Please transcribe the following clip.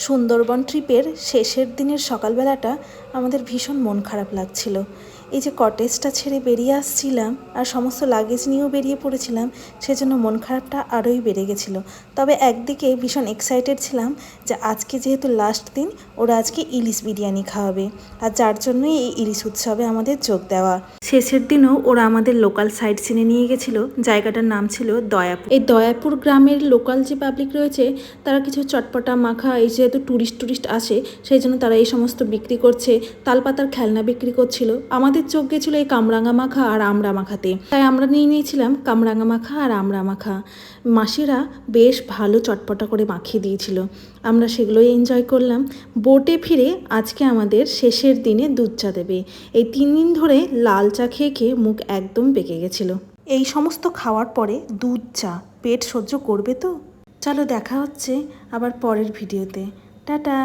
সুন্দরবন ট্রিপের শেষের দিনের সকালবেলাটা আমাদের ভীষণ মন খারাপ লাগছিল। এই যে কটেজটা ছেড়ে বেরিয়ে আসছিলাম আর সমস্ত লাগেজ নিয়েও বেরিয়ে পড়েছিলাম, সেজন্য মন খারাপটা আরোই বেড়ে গেছিলো। তবে একদিকে ভীষণ এক্সাইটেড ছিলাম যে আজকে যেহেতু লাস্ট দিন, ওরা আজকে ইলিশ বিরিয়ানি খাওয়াবে, আর যার জন্যই এই ইলিশ উৎসবে আমাদের যোগ দেওয়া। শেষের দিনও ওরা আমাদের লোকাল সাইট সিনে নিয়ে গেছিলো। জায়গাটার নাম ছিল দয়াপুর। এই দয়াপুর গ্রামের লোকাল যে পাবলিক রয়েছে তারা কিছু চটপটা মাখা, এই যেহেতু টুরিস্ট আসে সেই জন্য তারা এই সমস্ত বিক্রি করছে, তালপাতার খেলনা বিক্রি করছিল। আমাদের চোখ গেছিল এই কামরাঙা মাখা আর আমড়া মাখাতে, তাই আমরা নিয়ে নিয়েছিলাম কামরাঙা মাখা আর আমড়া মাখা। মাসিরা বেশ ভালো চটপটা করে মাখিয়ে দিয়েছিল, আমরা সেগুলোই এনজয় করলাম। বোটে ফিরে আজকে আমাদের শেষের দিনে দুধ চা দেবে। এই 3 দিন ধরে লাল চা খেয়ে খেয়ে মুখ একদম পেকে গেছিল। এই সমস্ত খাওয়ার পরে দুধ চা পেট সহ্য করবে তো? চলো দেখা হচ্ছে আবার পরের ভিডিওতে। টাটা।